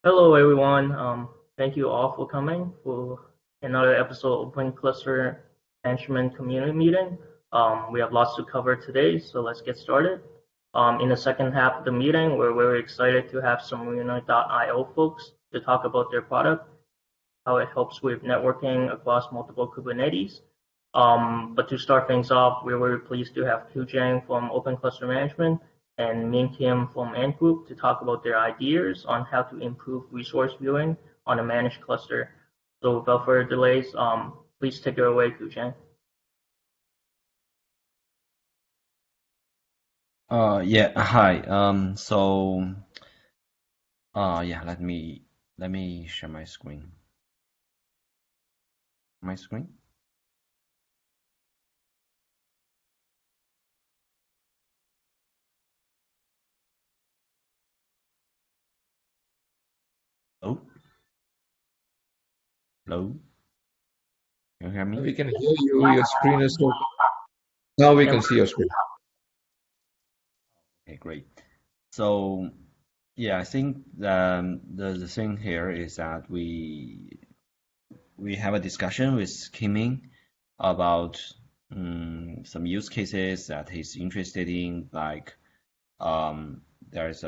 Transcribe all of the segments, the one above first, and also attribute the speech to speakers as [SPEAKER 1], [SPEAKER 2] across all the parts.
[SPEAKER 1] Hello, everyone. Thank you all for coming for another episode of Open Cluster Management Community Meeting. We have lots to cover today, so let's get started. In the second half of the meeting, we're very excited to have Submariner.io folks to talk about their product, how it helps with networking across multiple Kubernetes. But to start things off, we're very pleased to have Q Jang from Open Cluster Management and Min Kim from Ant Group to talk about their ideas on how to improve resource viewing on a managed cluster. So without further delays, please take it away, Q Jang.
[SPEAKER 2] Yeah, hi. Yeah, let me share my screen. My screen? Oh, hello. Can you hear me?
[SPEAKER 3] We can hear you. Your screen is open. Now we
[SPEAKER 1] And
[SPEAKER 3] can see your screen.
[SPEAKER 2] Okay, great. So, yeah, I think the thing here is that we have a discussion with Kiming about some use cases that he's interested in, like there is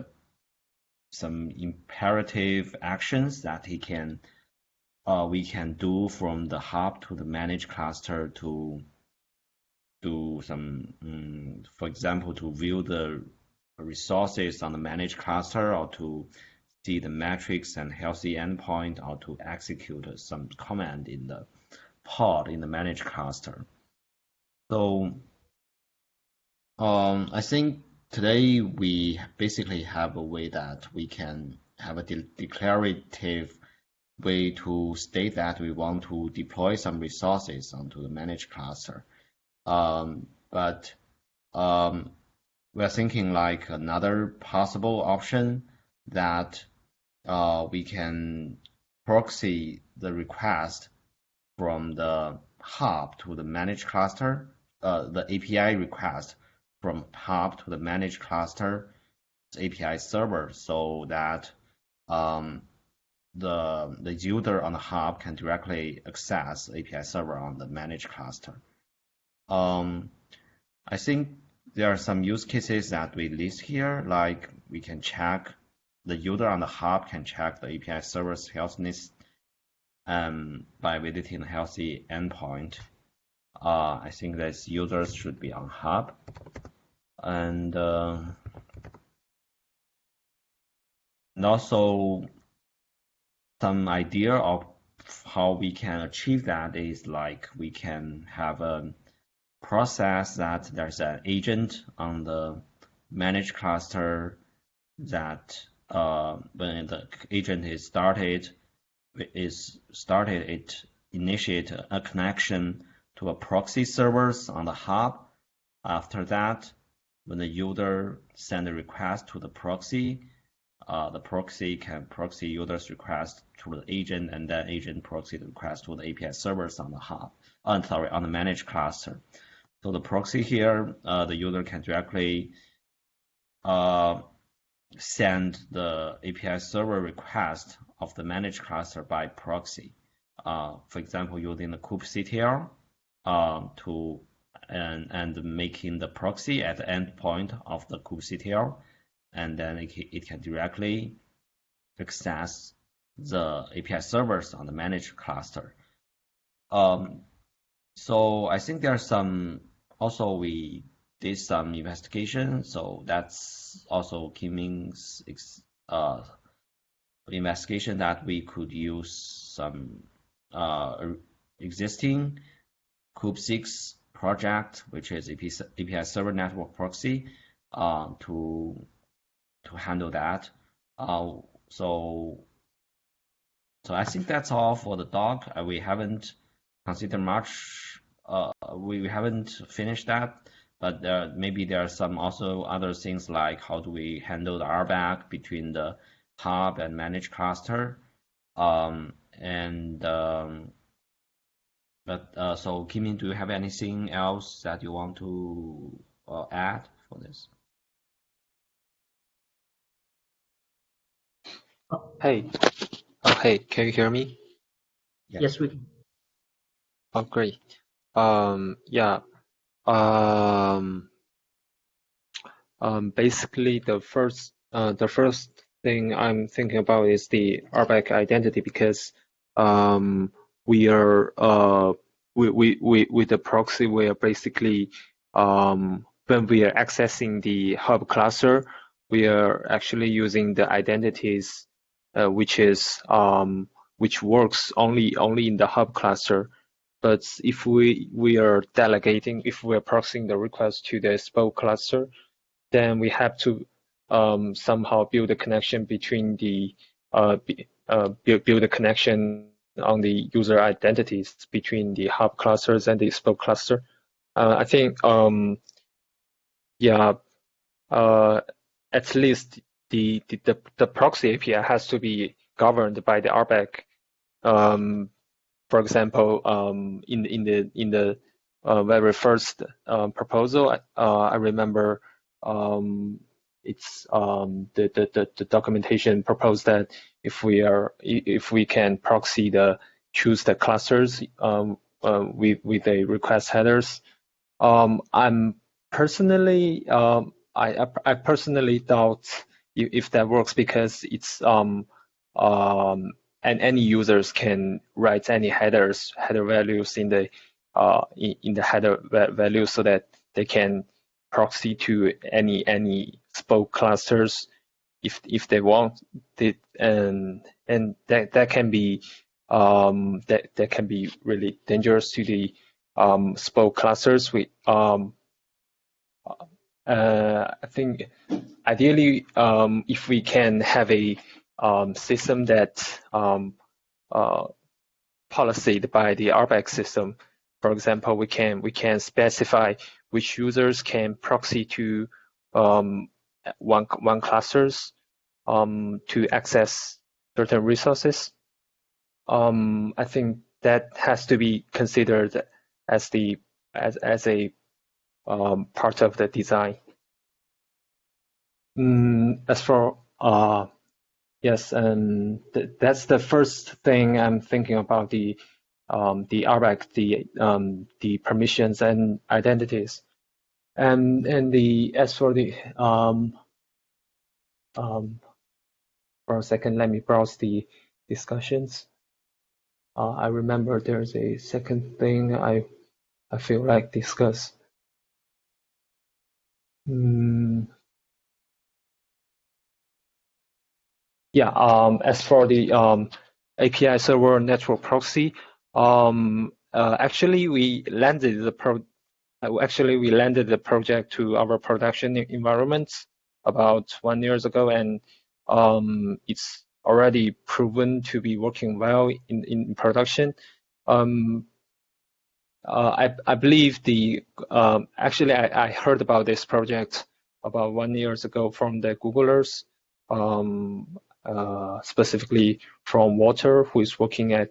[SPEAKER 2] some imperative actions that we can do from the hub to the managed cluster to do some, for example, to view the resources on the managed cluster or to see the metrics and healthy endpoint or to execute some command in the pod in the managed cluster. So I think today we basically have a way that we can have a declarative way to state that we want to deploy some resources onto the managed cluster. But we're thinking like another possible option that we can proxy the request from the hub to the managed cluster, the API request from hub to the managed cluster API server, so that the user on the hub can directly access API server on the managed cluster. I think there are some use cases that we list here, like we can check the user on the hub can check the API server's healthiness by visiting the healthy endpoint. I think that users should be on hub. And also some idea of how we can achieve that is like we can have a process that there's an agent on the managed cluster that when the agent is started, it initiate a connection to a proxy servers on the hub. After that, when the user send a request to the proxy can proxy users request to the agent, and then agent proxy the request to the API servers on the hub. On the managed cluster. So the proxy here, the user can directly send the API server request of the managed cluster by proxy. For example, using the kubectl and making the proxy at the endpoint of the kubectl, and then it can directly access the API servers on the managed cluster. So I think there are some, also we did some investigation, so that's also Kiming's investigation that we could use some existing kube6 project, which is API server network proxy, to handle that. So I think that's all for the doc. We haven't considered much. We haven't finished that, but maybe there are some also other things like how do we handle the RBAC between the hub and managed cluster. So Kimin, do you have anything else that you want to add for this?
[SPEAKER 4] Hey, can you hear me?
[SPEAKER 2] Yeah.
[SPEAKER 1] Yes, we can.
[SPEAKER 4] Oh, great. Yeah. Um, Basically, the first thing I'm thinking about is the RBAC identity because um, we are we with the proxy we are basically when we are accessing the hub cluster, we are actually using the identities which is which works only in the hub cluster. But if we are delegating, if we are proxying the request to the spoke cluster, then we have to somehow build a connection between the build a connection on the user identities between the hub clusters and the spoke cluster. I think yeah at least the proxy API has to be governed by the RBAC. For example, in the very first proposal, I remember it's the documentation proposed that if we can proxy choose the clusters with the request headers. I'm personally I personally doubt if that works because it's and any users can write any header values in the header value so that they can proxy to any spoke clusters if they want it, and that can be that can be really dangerous to the spoke clusters. I think ideally if we can have a system that policed by the RBAC system. For example, we can specify which users can proxy to one clusters to access certain resources. I think that has to be considered as a part of the design. As for yes, and that's the first thing I'm thinking about the RBAC, the permissions and identities, and the as for the for a second, let me browse the discussions. I remember there's a second thing I feel like discuss. Yeah. As for the API server network proxy, actually we landed the project to our production environment about 1 year ago, and it's already proven to be working well in production. I believe actually I heard about this project about 1 year ago from the Googlers, specifically from Walter, who is working at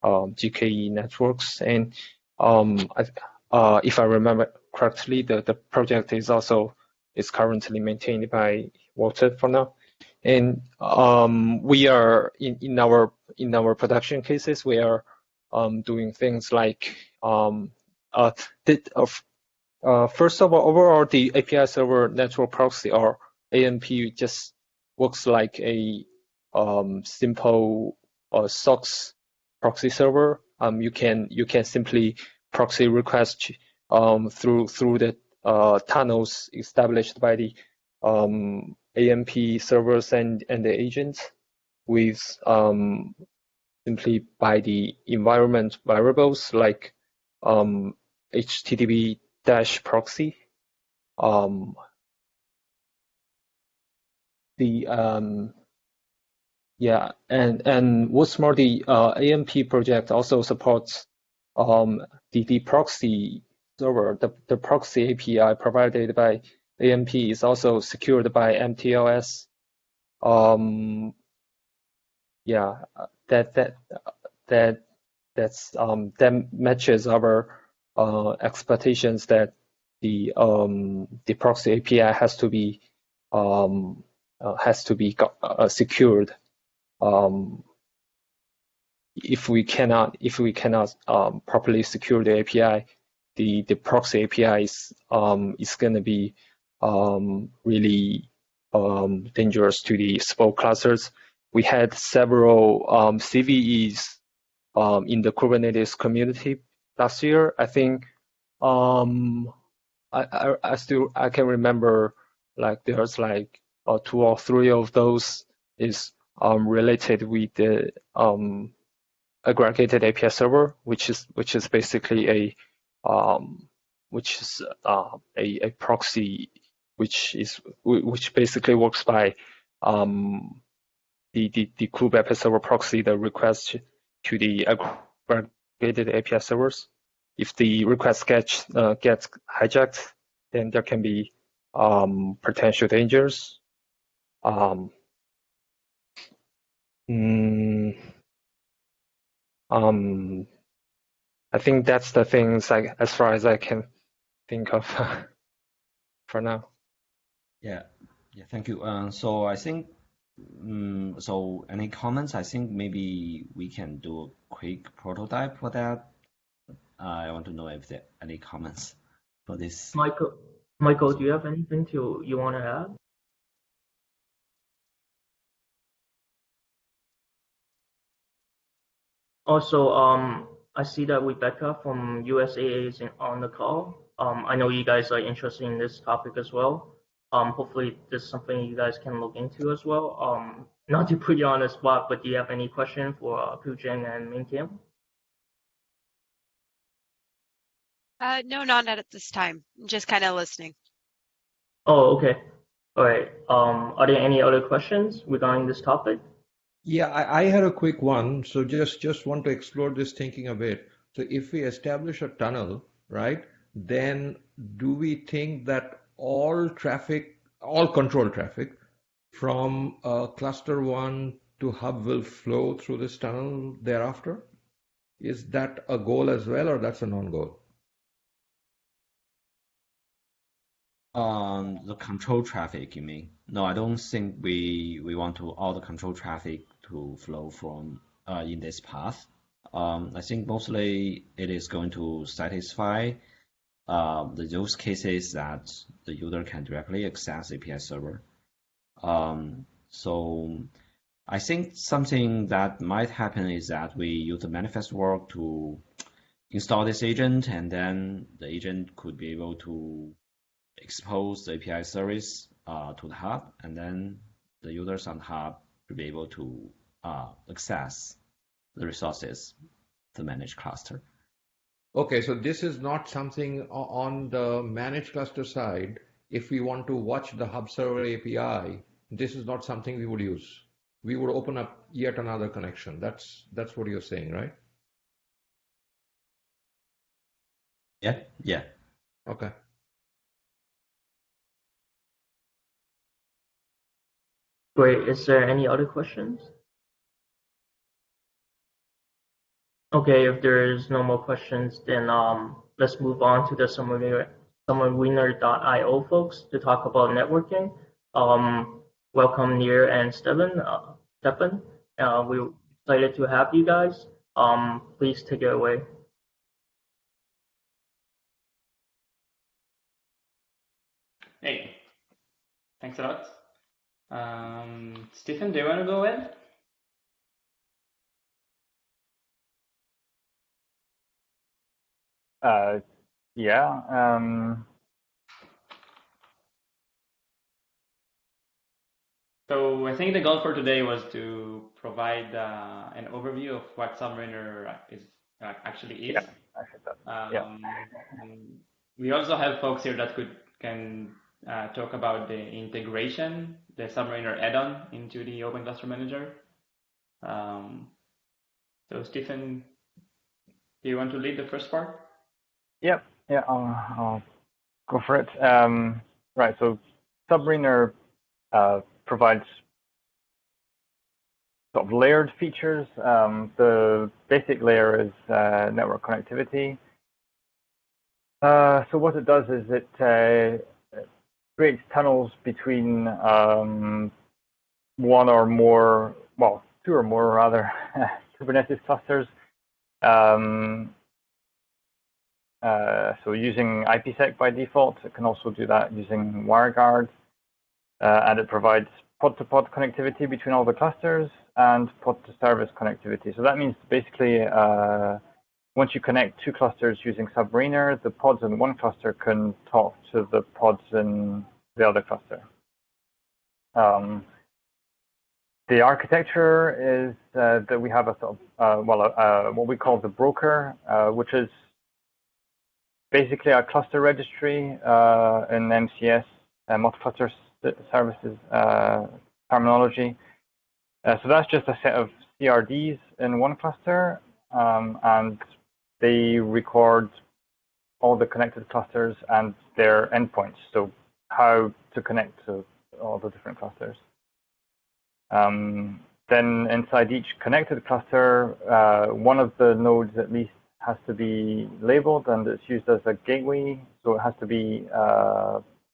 [SPEAKER 4] GKE Networks, and if I remember correctly, the project is currently maintained by Walter for now. And we are in our production cases, we are doing things like first of all, overall the API server network proxy or ANP just works like a simple SOX proxy server. You can simply proxy request through the tunnels established by the AMP servers and the agents with simply by the environment variables like HTTP-proxy. Yeah, and what's more, the AMP project also supports the proxy server. The proxy API provided by AMP is also secured by MTLS. Yeah, that matches our expectations that the proxy API has to be secured. if we cannot properly secure the API, the proxy API is going to be really dangerous to the small clusters. We had several CVEs in the Kubernetes community last year. I think I can remember like there's like 2 or 3 of those is related with the aggregated API server, which is basically a proxy which basically works by the kube API server proxy the request to the aggregated API servers. If the request gets hijacked, then there can be potential dangers. I think that's the things as far as I can think of for now.
[SPEAKER 2] Yeah, thank you. So I think, so any comments? I think maybe we can do a quick prototype for that. I want to know if there are any comments for this.
[SPEAKER 1] Michael, do you have anything you want to add? Also, I see that Rebecca from USAA is on the call. I know you guys are interested in this topic as well. Hopefully this is something you guys can look into as well. Not to put you on the spot, but do you have any question for Pujeng and Min Kim?
[SPEAKER 5] No, not at this time. Just kind of listening.
[SPEAKER 1] Oh, okay. All right. Are there any other questions regarding this topic?
[SPEAKER 3] Yeah, I had a quick one. So just want to explore this thinking a bit. So if we establish a tunnel, right, then do we think that all control traffic from cluster 1 to hub will flow through this tunnel thereafter? Is that a goal as well, or that's a non-goal?
[SPEAKER 2] The control traffic, you mean? No, I don't think we want to all the control traffic to flow from in this path. I think mostly it is going to satisfy the use cases that the user can directly access API server. So I think something that might happen is that we use the manifest work to install this agent, and then the agent could be able to expose the API service to the hub, and then the users on the hub will be able to access the resources to manage cluster.
[SPEAKER 3] Okay, so this is not something on the managed cluster side. If we want to watch the hub server API, this is not something we would use. We would open up yet another connection. That's what you're saying, right?
[SPEAKER 2] Yeah.
[SPEAKER 3] Okay.
[SPEAKER 1] Great. Is there any other questions? Okay, if there is no more questions, then let's move on to the Submariner.io folks to talk about networking. Welcome Nir and Stefan. We're excited to have you guys. Please take it away.
[SPEAKER 6] Hey, thanks a lot. Stephen, do you want to go ahead?
[SPEAKER 7] Yeah.
[SPEAKER 6] So I think the goal for today was to provide an overview of what Submariner actually is.
[SPEAKER 7] Yeah, I think that.
[SPEAKER 6] We also have folks here that can talk about the integration, the Submariner add-on into the Open Cluster Manager. So Stephen, do you want to lead the first part?
[SPEAKER 7] Yeah, I'll go for it. Right, so Submariner provides sort of layered features. The basic layer is network connectivity. So what it does is it creates tunnels between one or more, well, two or more rather Kubernetes clusters. So using IPsec by default, it can also do that using WireGuard, and it provides pod-to-pod connectivity between all the clusters and pod-to-service connectivity. So that means basically once you connect two clusters using Submariner, the pods in one cluster can talk to the pods in the other cluster. The architecture is that we have a sort of, what we call the broker, which is basically a cluster registry in MCS, multi-cluster services terminology. So that's just a set of CRDs in one cluster, and they record all the connected clusters and their endpoints, so how to connect to all the different clusters. Then inside each connected cluster, one of the nodes at least has to be labeled, and it's used as a gateway, so it has to be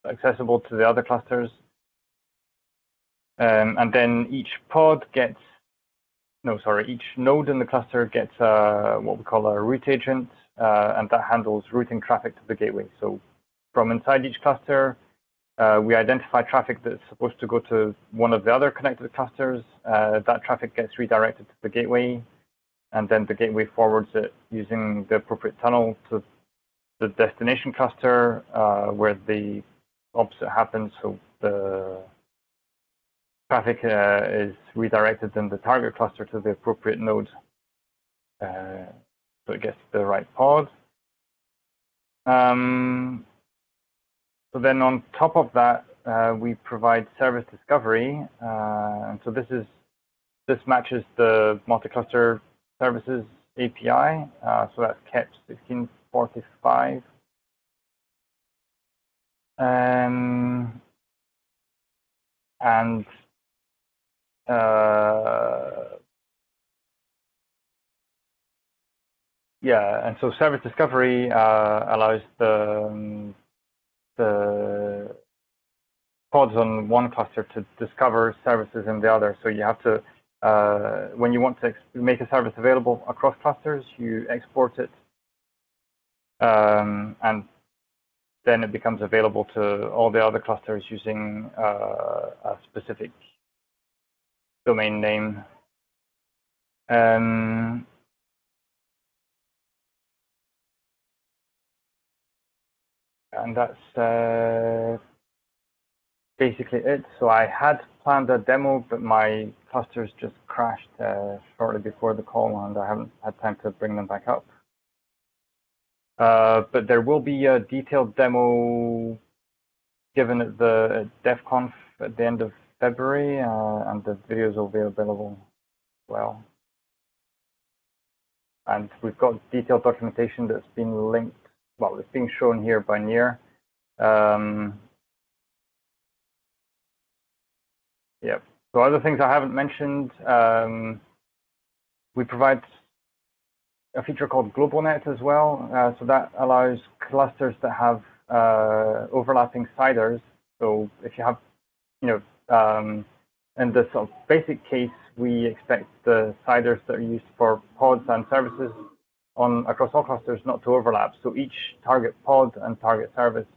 [SPEAKER 7] accessible to the other clusters. And then each node in the cluster gets what we call a root agent, and that handles routing traffic to the gateway. So from inside each cluster, we identify traffic that's supposed to go to one of the other connected clusters. That traffic gets redirected to the gateway, and then the gateway forwards it using the appropriate tunnel to the destination cluster, where the opposite happens. So the traffic is redirected in the target cluster to the appropriate node, so it gets the right pod. So then on top of that, we provide service discovery, and so this matches the multi-cluster services API. So that's KEP 1645. And so service discovery allows the pods on one cluster to discover services in the other. So you have to, when you want to make a service available across clusters, you export it, and then it becomes available to all the other clusters using a specific domain name. And that's basically it. So I had planned a demo, but my clusters just crashed shortly before the call, and I haven't had time to bring them back up. But there will be a detailed demo given at the DEF Conf at the end of February, and the videos will be available as well. And we've got detailed documentation that's been linked. Well, it's being shown here by Nir. Yep. So other things I haven't mentioned, we provide a feature called GlobalNet as well. So that allows clusters that have overlapping CIDRs. So if you have, in the sort of basic case, we expect the CIDRs that are used for pods and services across all clusters not to overlap. So each target pod and target service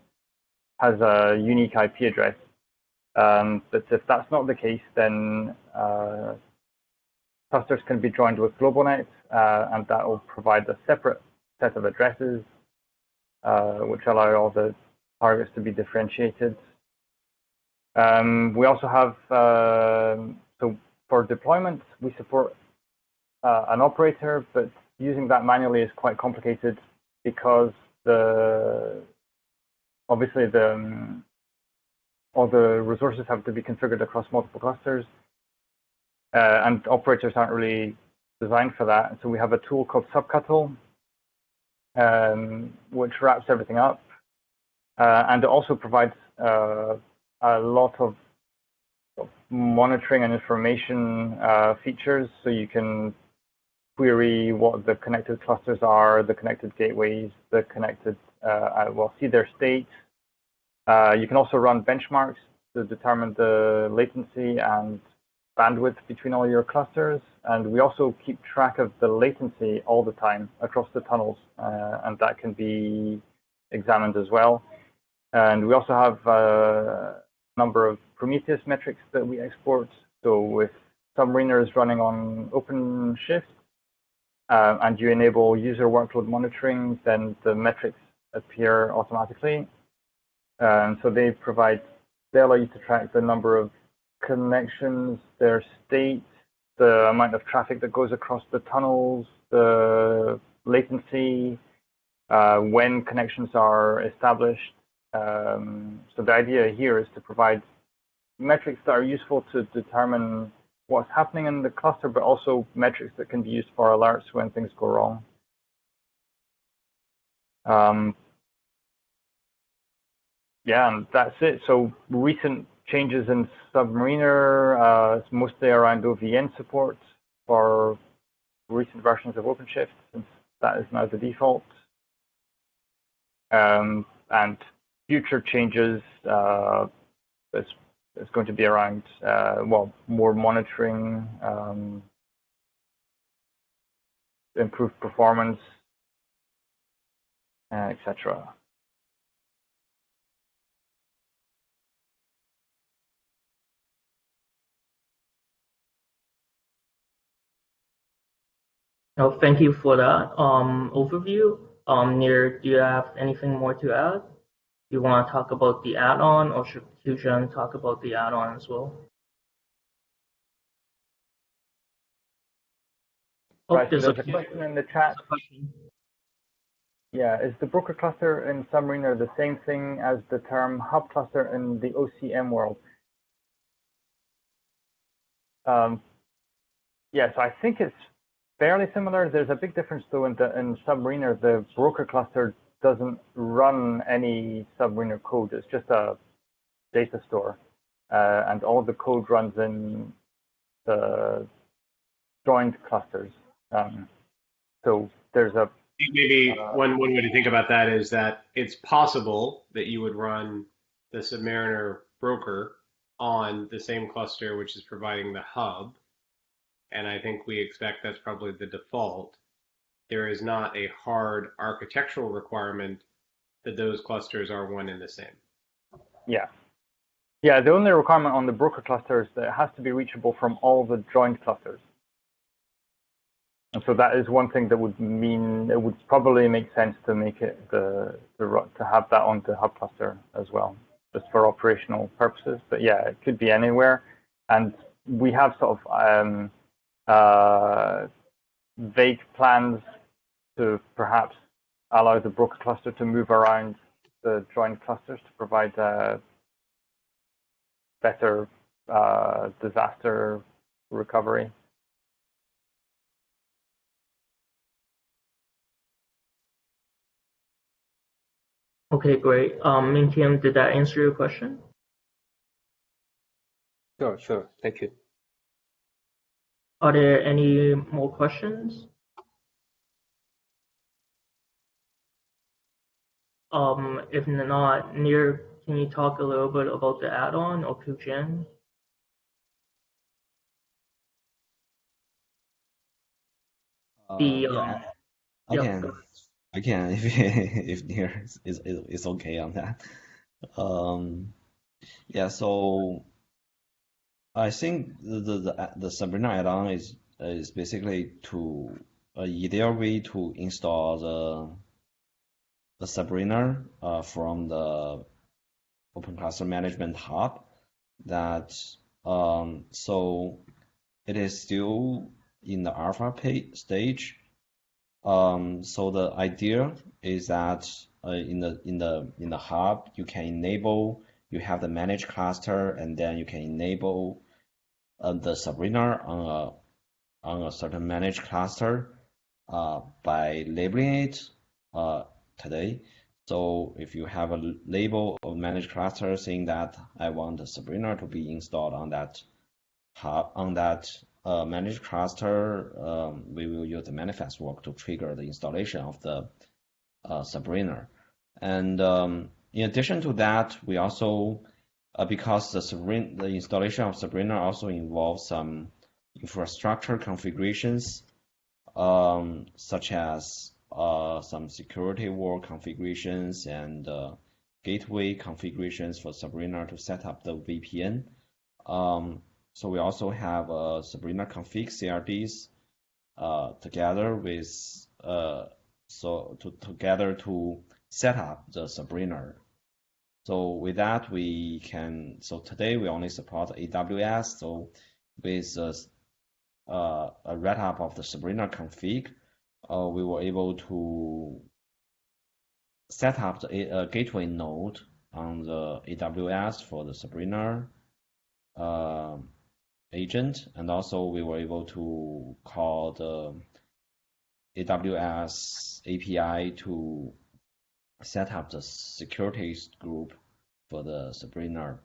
[SPEAKER 7] has a unique IP address. But if that's not the case, then clusters can be joined with GlobalNet, and that will provide a separate set of addresses, which allow all the targets to be differentiated. We also have, so for deployment, we support an operator, but using that manually is quite complicated because obviously all the resources have to be configured across multiple clusters, and operators aren't really designed for that. So we have a tool called Subcuttle, which wraps everything up, and it also provides a lot of monitoring and information features, so you can query what the connected clusters are, the connected gateways, the connected, see their state. You can also run benchmarks to determine the latency and bandwidth between all your clusters, and we also keep track of the latency all the time across the tunnels, and that can be examined as well. And we also have a number of Prometheus metrics that we export. So with Submariners running on OpenShift, and you enable user workload monitoring, then the metrics appear automatically. So they allow you to track the number of connections, their state, the amount of traffic that goes across the tunnels, the latency, when connections are established. So the idea here is to provide metrics that are useful to determine what's happening in the cluster, but also metrics that can be used for alerts when things go wrong. Yeah, and that's it. So recent changes in Submariner, mostly around OVN support for recent versions of OpenShift, since that is now the default. And future changes is going to be around, well, more monitoring, improved performance, etc.
[SPEAKER 1] No, thank you for that overview. Nir, do you have anything more to add? You want to talk about the add-on, or should Qiuzhen talk about the add-on as well? Oh,
[SPEAKER 7] Right,
[SPEAKER 1] there's
[SPEAKER 7] a question in the chat. Yeah, is the broker cluster in Submariner the same thing as the term hub cluster in the OCM world? Yes, I think it's fairly similar. There's a big difference though in Submariner. The broker cluster doesn't run any Submariner code. It's just a data store, and all the code runs in the joined clusters. So there's a
[SPEAKER 8] maybe one way to think about that is that it's possible that you would run the Submariner broker on the same cluster which is providing the hub, and I think we expect that's probably the default. There is not a hard architectural requirement that those clusters are one and the same.
[SPEAKER 7] Yeah. Yeah, the only requirement on the broker cluster is that it has to be reachable from all the joined clusters. And so that is one thing that would mean it would probably make sense to make it to have that on the hub cluster as well, just for operational purposes. But yeah, it could be anywhere. And we have sort of vague plans to perhaps allow the broker cluster to move around the joined clusters to provide better disaster recovery.
[SPEAKER 1] Okay, great. Mintian, did that answer your question?
[SPEAKER 4] Sure. Thank you.
[SPEAKER 1] Are there any more questions? If not, Nir, can you talk a little bit about the add-on, or Qiuzhen?
[SPEAKER 2] I can if Nir is okay on that. Yeah, so I think the Submariner add-on is basically to either way to install the Submariner from the Open Cluster Management Hub. That so it is still in the alpha stage. So the idea is that in the hub you can enable, you have the managed cluster, and then you can enable the Submariner on a certain managed cluster by labeling it today. So if you have a label of managed cluster saying that I want the Submariner to be installed on that hub, on that managed cluster, we will use the manifest work to trigger the installation of the Submariner. And in addition to that, we also because the installation of Submariner also involves some infrastructure configurations, such as some security wall configurations and gateway configurations for Submariner to set up the VPN. So we also have Submariner config CRDs together with together to set up the Submariner. So with that, so today we only support AWS. So with a write-up of the Submariner config, we were able to set up the gateway node on the AWS for the Submariner agent, and also we were able to call the AWS API to set up the securities group for the Submariner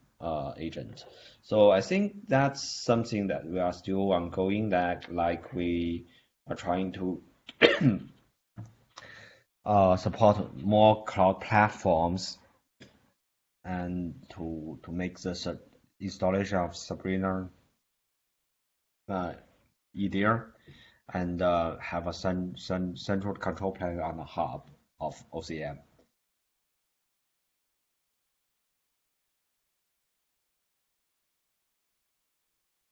[SPEAKER 2] agent. So I think that's something that we are still ongoing, that like we are trying to support more cloud platforms and to make the installation of Submariner easier, and have a central control plane on the hub of OCM.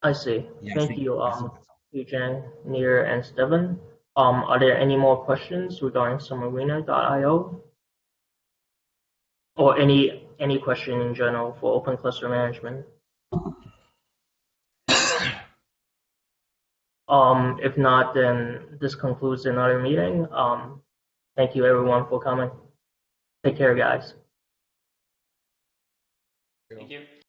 [SPEAKER 1] I see.
[SPEAKER 2] Yeah,
[SPEAKER 1] Thank you, Eugene, Nir, and Steven. Are there any more questions regarding Submariner.io? Or any question in general for open cluster management? If not, then this concludes another meeting. Thank you everyone for coming. Take care, guys.
[SPEAKER 6] Thank you.